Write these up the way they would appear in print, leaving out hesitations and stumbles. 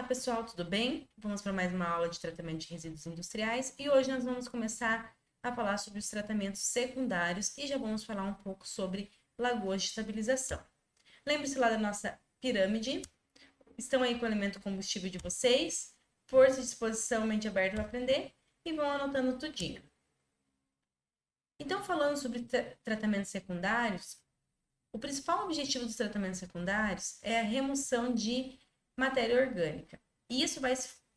Pessoal, tudo bem? Vamos para mais uma aula de tratamento de resíduos industriais e hoje nós vamos começar a falar sobre os tratamentos secundários e já vamos falar um pouco sobre lagoas de estabilização. Lembre-se lá da nossa pirâmide, estão aí com o elemento combustível de vocês, força, disposição, mente aberta para aprender e vão anotando tudinho. Então, falando sobre tratamentos secundários, o principal objetivo dos tratamentos secundários é a remoção de matéria orgânica. E isso vai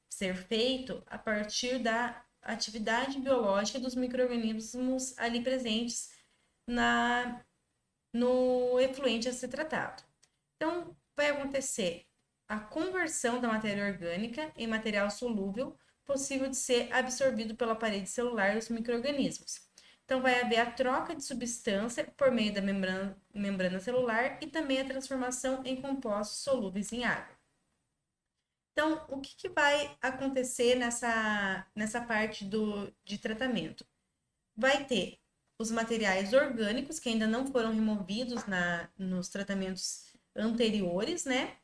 ser feito a partir da atividade biológica dos micro-organismos ali presentes no efluente a ser tratado. Então, vai acontecer a conversão da matéria orgânica em material solúvel, possível de ser absorvido pela parede celular dos micro-organismos. Então, vai haver a troca de substância por meio da membrana celular e também a transformação em compostos solúveis em água. Então, o que vai acontecer nessa parte de tratamento? Vai ter os materiais orgânicos que ainda não foram removidos nos tratamentos anteriores, né?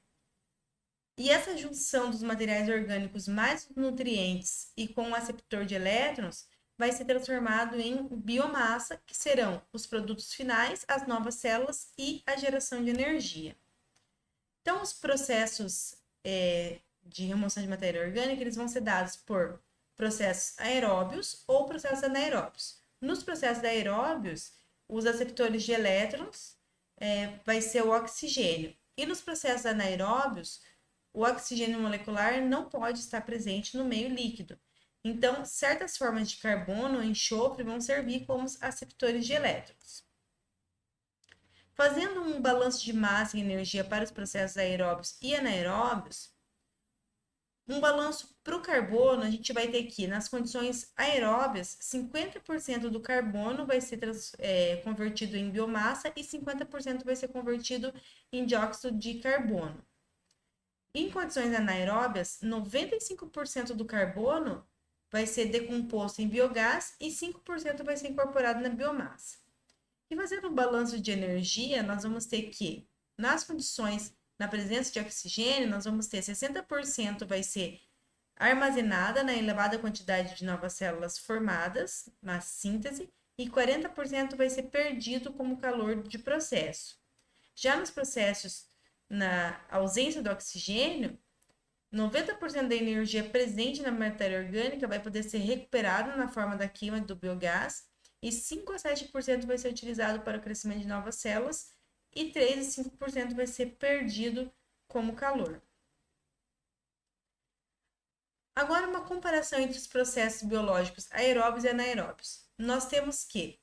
E essa junção dos materiais orgânicos mais os nutrientes e com o aceptor de elétrons vai ser transformado em biomassa, que serão os produtos finais, as novas células e a geração de energia. Então, os processos de remoção de matéria orgânica, eles vão ser dados por processos aeróbios ou processos anaeróbios. Nos processos aeróbios, os aceptores de elétrons vai ser o oxigênio. E nos processos anaeróbios, o oxigênio molecular não pode estar presente no meio líquido. Então, certas formas de carbono ou enxofre vão servir como aceptores de elétrons. Fazendo um balanço de massa e energia para os processos aeróbios e anaeróbios, um balanço para o carbono, a gente vai ter aqui, nas condições aeróbias, 50% do carbono vai ser convertido em biomassa e 50% vai ser convertido em dióxido de carbono. Em condições anaeróbias, 95% do carbono vai ser decomposto em biogás e 5% vai ser incorporado na biomassa. E fazendo um balanço de energia, nós vamos ter que, nas condições, na presença de oxigênio, nós vamos ter 60% vai ser armazenada na elevada quantidade de novas células formadas na síntese e 40% vai ser perdido como calor de processo. Já nos processos na ausência do oxigênio, 90% da energia presente na matéria orgânica vai poder ser recuperada na forma da queima do biogás e 5 a 7% vai ser utilizado para o crescimento de novas células e 3 a 5% vai ser perdido como calor. Agora, uma comparação entre os processos biológicos aeróbios e anaeróbios. Nós temos que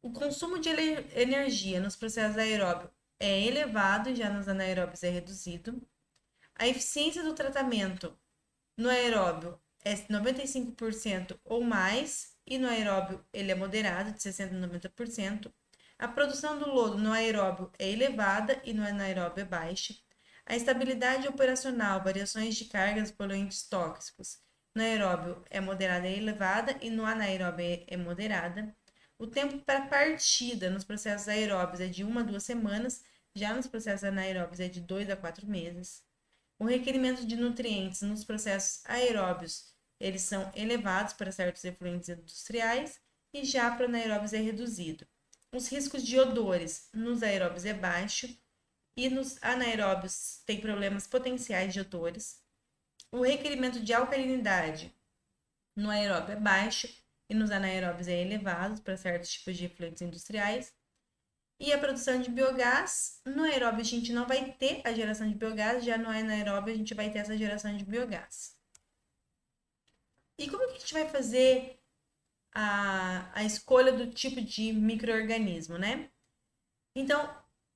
o consumo de energia nos processos aeróbios é elevado e já nos anaeróbios é reduzido. A eficiência do tratamento no aeróbio é 95% ou mais, e no aeróbio ele é moderado, de 60% a 90%. A produção do lodo no aeróbio é elevada e no anaeróbio é baixa. A estabilidade operacional, variações de cargas poluentes tóxicos no aeróbio é moderada e elevada e no anaeróbio é moderada. O tempo para partida nos processos aeróbios é de 1 a 2 semanas, já nos processos anaeróbios é de 2 a 4 meses. O requerimento de nutrientes nos processos aeróbios, eles são elevados para certos efluentes industriais e já para anaeróbios é reduzido. Os riscos de odores nos aeróbios é baixo e nos anaeróbios tem problemas potenciais de odores. O requerimento de alcalinidade no aeróbio é baixo e nos anaeróbios é elevado para certos tipos de efluentes industriais. E a produção de biogás, no aeróbio a gente não vai ter a geração de biogás, já no anaeróbio a gente vai ter essa geração de biogás. E como que a gente vai fazer a escolha do tipo de micro-organismo, né? Então,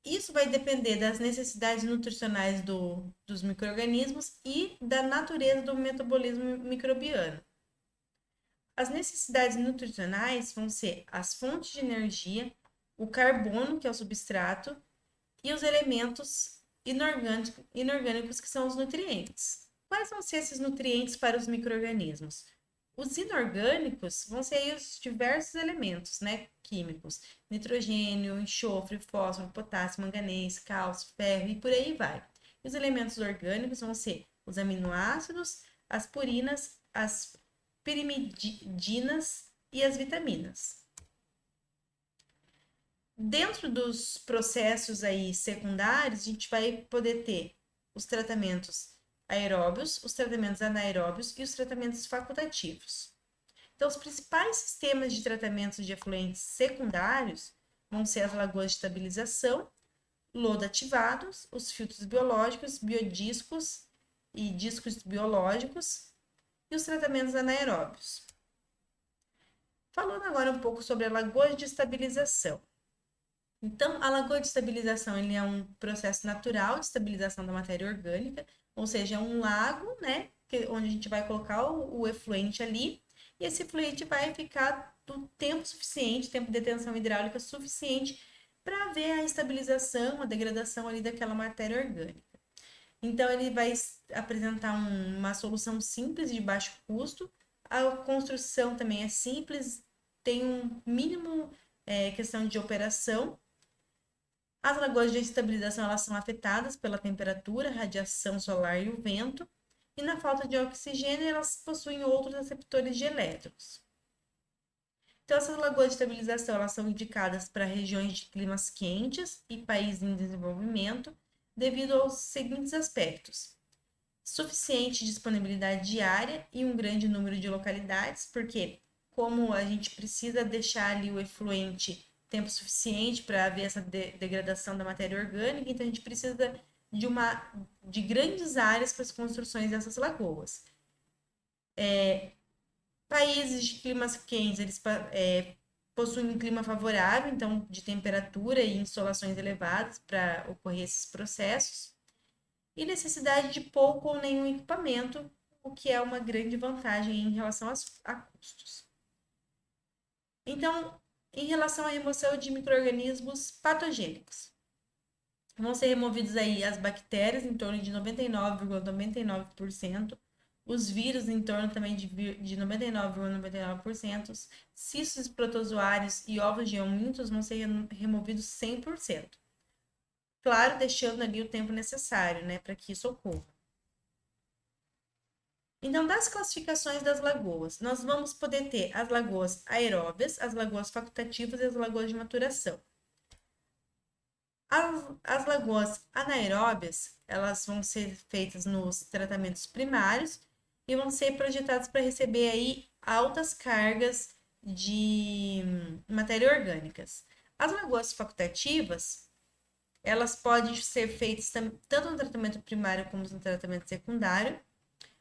isso vai depender das necessidades nutricionais dos micro-organismos e da natureza do metabolismo microbiano. As necessidades nutricionais vão ser as fontes de energia, o carbono, que é o substrato, e os elementos inorgânicos, que são os nutrientes. Quais vão ser esses nutrientes para os micro-organismos? Os inorgânicos vão ser aí os diversos elementos, né, químicos: nitrogênio, enxofre, fósforo, potássio, manganês, cálcio, ferro e por aí vai. Os elementos orgânicos vão ser os aminoácidos, as purinas, as pirimidinas e as vitaminas. Dentro dos processos aí secundários, a gente vai poder ter os tratamentos aeróbios, os tratamentos anaeróbios e os tratamentos facultativos. Então, os principais sistemas de tratamentos de efluentes secundários vão ser as lagoas de estabilização, lodo ativados, os filtros biológicos, biodiscos e discos biológicos e os tratamentos anaeróbios. Falando agora um pouco sobre a lagoa de estabilização. Então, a lagoa de estabilização ele é um processo natural de estabilização da matéria orgânica, ou seja, é um lago, né, onde a gente vai colocar o efluente ali, e esse efluente vai ficar do tempo suficiente, tempo de detenção hidráulica suficiente para ver a estabilização, a degradação ali daquela matéria orgânica. Então, ele vai apresentar uma solução simples de baixo custo, a construção também é simples, tem um mínimo questão de operação. As lagoas de estabilização elas são afetadas pela temperatura, radiação solar e o vento, e na falta de oxigênio elas possuem outros receptores de elétrons. Então, essas lagoas de estabilização elas são indicadas para regiões de climas quentes e países em desenvolvimento, devido aos seguintes aspectos: suficiente disponibilidade de área e um grande número de localidades, porque como a gente precisa deixar ali o efluente tempo suficiente para haver essa degradação da matéria orgânica, então a gente precisa de grandes áreas para as construções dessas lagoas. Países de climas quentes, eles possuem um clima favorável, então de temperatura e insolações elevadas para ocorrer esses processos, e necessidade de pouco ou nenhum equipamento, o que é uma grande vantagem em relação a custos. Então, em relação à remoção de micro-organismos patogênicos, vão ser removidos aí as bactérias, em torno de 99,99%, os vírus, em torno também de 99,99%, cistos protozoários e ovos de homintos vão ser removidos 100%. Claro, deixando ali o tempo necessário, né, para que isso ocorra. Então, das classificações das lagoas, nós vamos poder ter as lagoas aeróbias, as lagoas facultativas e as lagoas de maturação. As lagoas anaeróbias, elas vão ser feitas nos tratamentos primários e vão ser projetadas para receber aí altas cargas de matéria orgânicas. As lagoas facultativas, elas podem ser feitas tanto no tratamento primário como no tratamento secundário.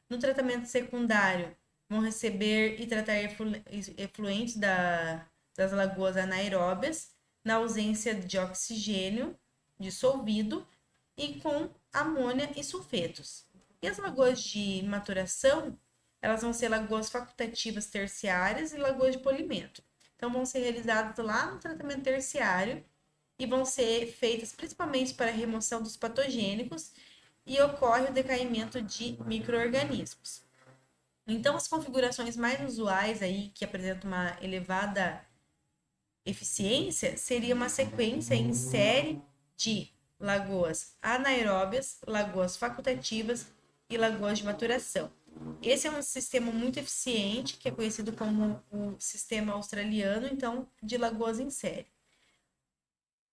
No tratamento secundário, vão receber e tratar efluentes das lagoas anaeróbias, na ausência de oxigênio dissolvido e com amônia e sulfetos. E as lagoas de maturação, elas vão ser lagoas facultativas terciárias e lagoas de polimento. Então, vão ser realizadas lá no tratamento terciário e vão ser feitas principalmente para a remoção dos patogênicos e ocorre o decaimento de micro-organismos. Então, as configurações mais usuais aí, que apresentam uma elevada eficiência, seria uma sequência em série de lagoas anaeróbias, lagoas facultativas e lagoas de maturação. Esse é um sistema muito eficiente, que é conhecido como o sistema australiano, então, de lagoas em série.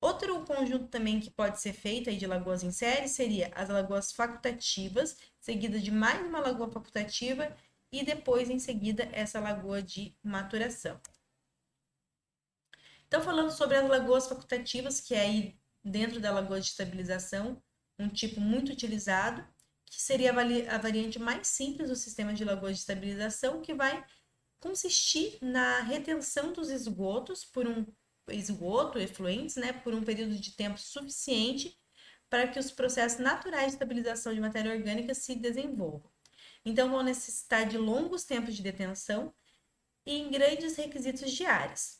Outro conjunto também que pode ser feito aí de lagoas em série seria as lagoas facultativas, seguida de mais uma lagoa facultativa e depois, em seguida, essa lagoa de maturação. Então, falando sobre as lagoas facultativas, que é aí dentro da lagoa de estabilização, um tipo muito utilizado, que seria a variante mais simples do sistema de lagoas de estabilização, que vai consistir na retenção dos esgotos por efluentes, né, por um período de tempo suficiente para que os processos naturais de estabilização de matéria orgânica se desenvolvam. Então, vão necessitar de longos tempos de detenção e em grandes requisitos diários.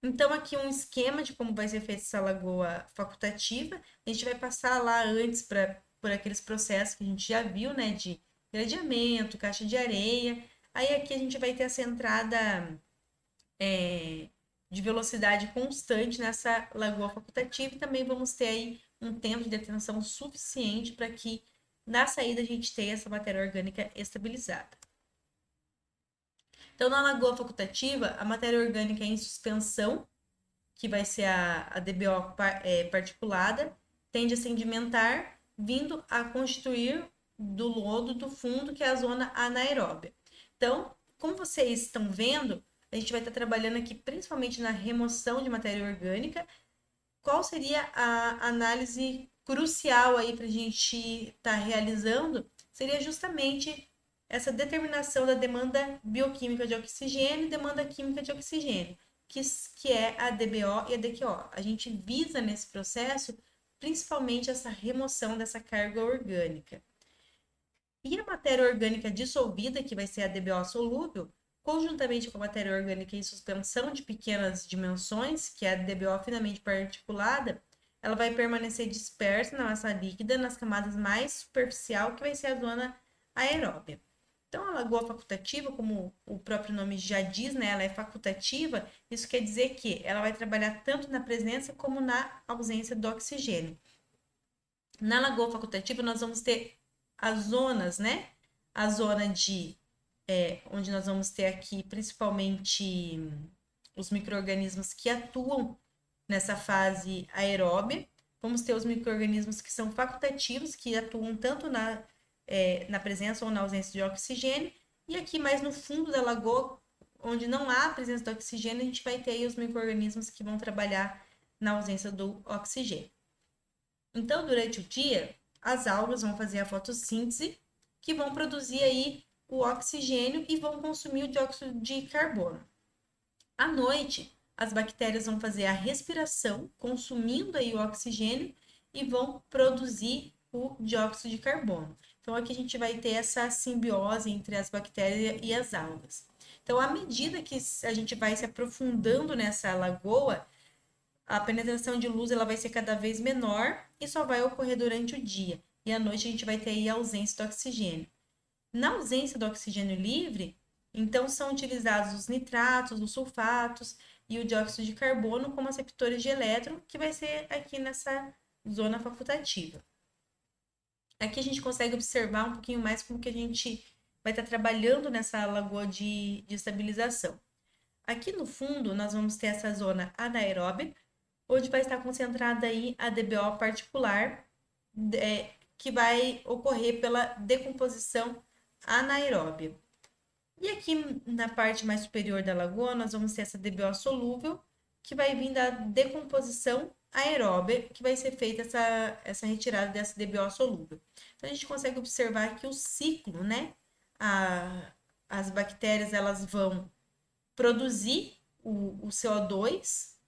Então, aqui um esquema de como vai ser feita essa lagoa facultativa. A gente vai passar lá antes por aqueles processos que a gente já viu, né, de gradeamento, caixa de areia. Aí aqui a gente vai ter essa entrada de velocidade constante nessa lagoa facultativa e também vamos ter aí um tempo de detenção suficiente para que na saída a gente tem essa matéria orgânica estabilizada. Então, na lagoa facultativa, a matéria orgânica é em suspensão, que vai ser a DBO particulada, tende a sedimentar, vindo a constituir do lodo do fundo, que é a zona anaeróbia. Então, como vocês estão vendo, a gente vai estar trabalhando aqui principalmente na remoção de matéria orgânica. Qual seria a análise crucial aí para a gente estar realizando? Seria justamente essa determinação da demanda bioquímica de oxigênio e demanda química de oxigênio, que é a DBO e a DQO. A gente visa nesse processo principalmente essa remoção dessa carga orgânica. E a matéria orgânica dissolvida, que vai ser a DBO solúvel, conjuntamente com a matéria orgânica em suspensão de pequenas dimensões, que é a DBO finamente particulada, ela vai permanecer dispersa na massa líquida nas camadas mais superficial, que vai ser a zona aeróbia. Então, a lagoa facultativa, como o próprio nome já diz, né, ela é facultativa, isso quer dizer que ela vai trabalhar tanto na presença como na ausência do oxigênio. Na lagoa facultativa, nós vamos ter as zonas, né? A zona onde nós vamos ter aqui principalmente os micro-organismos que atuam nessa fase aeróbia. Vamos ter os micro-organismos que são facultativos, que atuam tanto na presença ou na ausência de oxigênio. E aqui mais no fundo da lagoa, onde não há presença de oxigênio, a gente vai ter aí os micro-organismos que vão trabalhar na ausência do oxigênio. Então, durante o dia, as algas vão fazer a fotossíntese, que vão produzir aí o oxigênio e vão consumir o dióxido de carbono. À noite, as bactérias vão fazer a respiração, consumindo aí o oxigênio e vão produzir o dióxido de carbono. Então, aqui a gente vai ter essa simbiose entre as bactérias e as algas. Então, à medida que a gente vai se aprofundando nessa lagoa, a penetração de luz ela vai ser cada vez menor e só vai ocorrer durante o dia. E à noite a gente vai ter aí a ausência do oxigênio. Na ausência do oxigênio livre, então são utilizados os nitratos, os sulfatos e o dióxido de carbono como receptores de elétron, que vai ser aqui nessa zona facultativa. Aqui a gente consegue observar um pouquinho mais como que a gente vai estar trabalhando nessa lagoa de estabilização. Aqui no fundo, nós vamos ter essa zona anaeróbia, onde vai estar concentrada aí a DBO particular, que vai ocorrer pela decomposição anaeróbia. E aqui na parte mais superior da lagoa, nós vamos ter essa DBO solúvel, que vai vir da decomposição aeróbia, que vai ser feita essa retirada dessa DBO solúvel. Então, a gente consegue observar que o ciclo, né? As bactérias, elas vão produzir o CO2,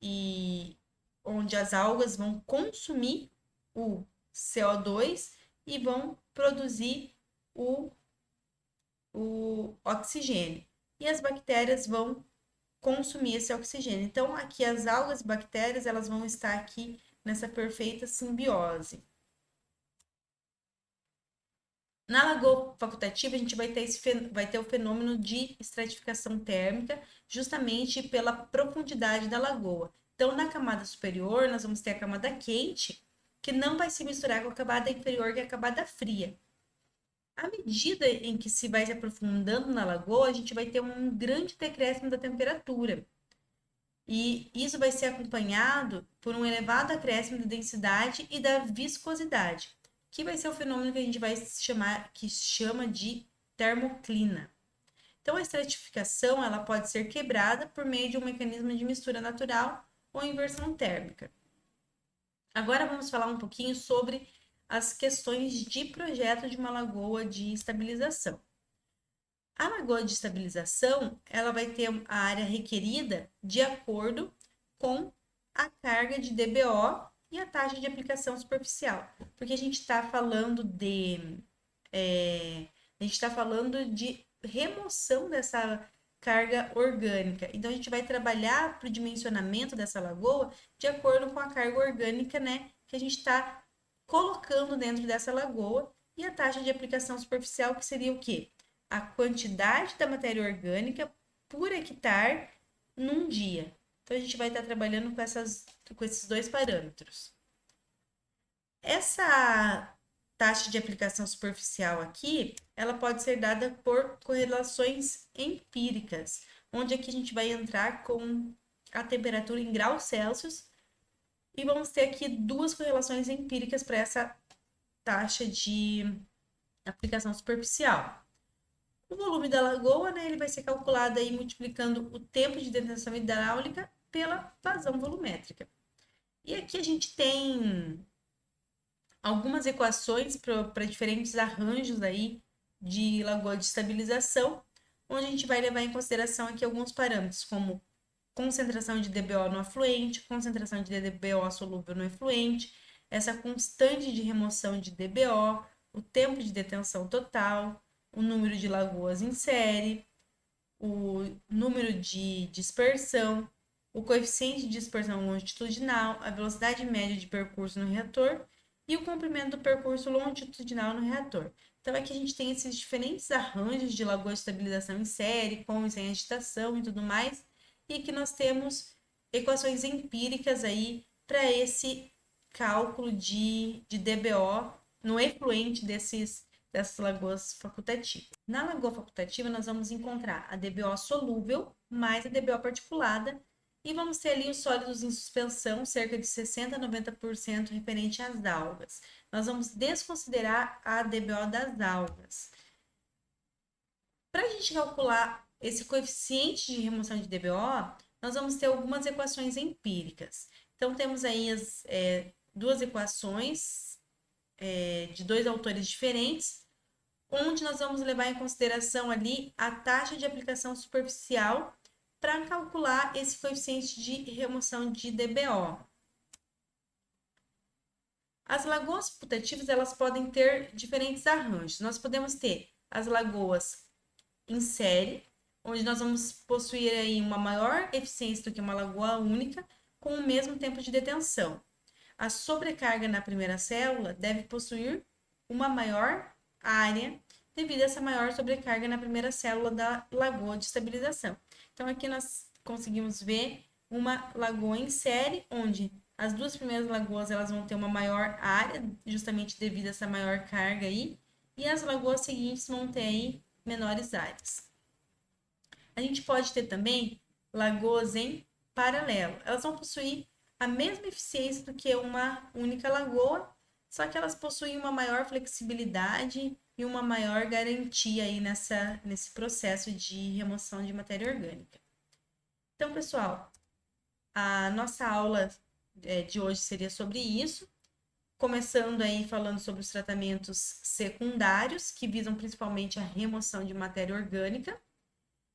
e onde as algas vão consumir o CO2 e vão produzir o oxigênio. E as bactérias vão consumir esse oxigênio. Então, aqui as algas e bactérias, elas vão estar aqui nessa perfeita simbiose. Na lagoa facultativa, a gente vai ter o fenômeno de estratificação térmica, justamente pela profundidade da lagoa. Então, na camada superior, nós vamos ter a camada quente, que não vai se misturar com a camada inferior, que é a camada fria. À medida em que se vai se aprofundando na lagoa, a gente vai ter um grande decréscimo da temperatura. E isso vai ser acompanhado por um elevado acréscimo da densidade e da viscosidade, que vai ser o fenômeno que a gente vai chama de termoclina. Então, a estratificação ela pode ser quebrada por meio de um mecanismo de mistura natural ou inversão térmica. Agora vamos falar um pouquinho sobre as questões de projeto de uma lagoa de estabilização. A lagoa de estabilização, ela vai ter a área requerida de acordo com a carga de DBO e a taxa de aplicação superficial, porque a gente está falando de remoção dessa carga orgânica. Então, a gente vai trabalhar para o dimensionamento dessa lagoa de acordo com a carga orgânica, né, que a gente está colocando dentro dessa lagoa, e a taxa de aplicação superficial, que seria o quê? A quantidade da matéria orgânica por hectare num dia. Então, a gente vai estar trabalhando com esses dois parâmetros. Essa taxa de aplicação superficial aqui, ela pode ser dada por correlações empíricas, onde aqui a gente vai entrar com a temperatura em graus Celsius e vamos ter aqui duas correlações empíricas para essa taxa de aplicação superficial. O volume da lagoa, né, ele vai ser calculado aí multiplicando o tempo de detenção hidráulica pela vazão volumétrica. E aqui a gente tem algumas equações para diferentes arranjos aí de lagoa de estabilização, onde a gente vai levar em consideração aqui alguns parâmetros, como concentração de DBO no afluente, concentração de DBO solúvel no efluente, essa constante de remoção de DBO, o tempo de detenção total, o número de lagoas em série, o número de dispersão, o coeficiente de dispersão longitudinal, a velocidade média de percurso no reator e o comprimento do percurso longitudinal no reator. Então, aqui a gente tem esses diferentes arranjos de lagoa de estabilização em série, com e sem agitação e tudo mais, e aqui nós temos equações empíricas aí para esse cálculo de DBO no efluente dessas lagoas facultativas. Na lagoa facultativa, nós vamos encontrar a DBO solúvel mais a DBO particulada e vamos ter ali os sólidos em suspensão, cerca de 60% a 90% referente às algas. Nós vamos desconsiderar a DBO das algas. Para a gente calcular esse coeficiente de remoção de DBO, nós vamos ter algumas equações empíricas. Então, temos aí duas equações de dois autores diferentes, onde nós vamos levar em consideração ali a taxa de aplicação superficial para calcular esse coeficiente de remoção de DBO. As lagoas putativas, elas podem ter diferentes arranjos. Nós podemos ter as lagoas em série, onde nós vamos possuir aí uma maior eficiência do que uma lagoa única, com o mesmo tempo de detenção. A sobrecarga na primeira célula deve possuir uma maior área devido a essa maior sobrecarga na primeira célula da lagoa de estabilização. Então, aqui nós conseguimos ver uma lagoa em série, onde as duas primeiras lagoas elas vão ter uma maior área, justamente devido a essa maior carga aí, e as lagoas seguintes vão ter aí menores áreas. A gente pode ter também lagoas em paralelo. Elas vão possuir a mesma eficiência do que uma única lagoa, só que elas possuem uma maior flexibilidade e uma maior garantia aí nesse processo de remoção de matéria orgânica. Então, pessoal, a nossa aula de hoje seria sobre isso, começando aí falando sobre os tratamentos secundários, que visam principalmente a remoção de matéria orgânica,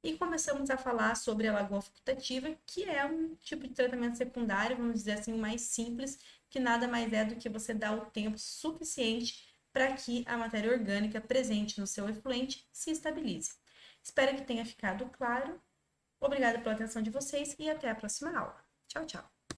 e começamos a falar sobre a lagoa facultativa, que é um tipo de tratamento secundário, vamos dizer assim, mais simples, que nada mais é do que você dar o tempo suficiente para que a matéria orgânica presente no seu efluente se estabilize. Espero que tenha ficado claro. Obrigada pela atenção de vocês e até a próxima aula. Tchau, tchau!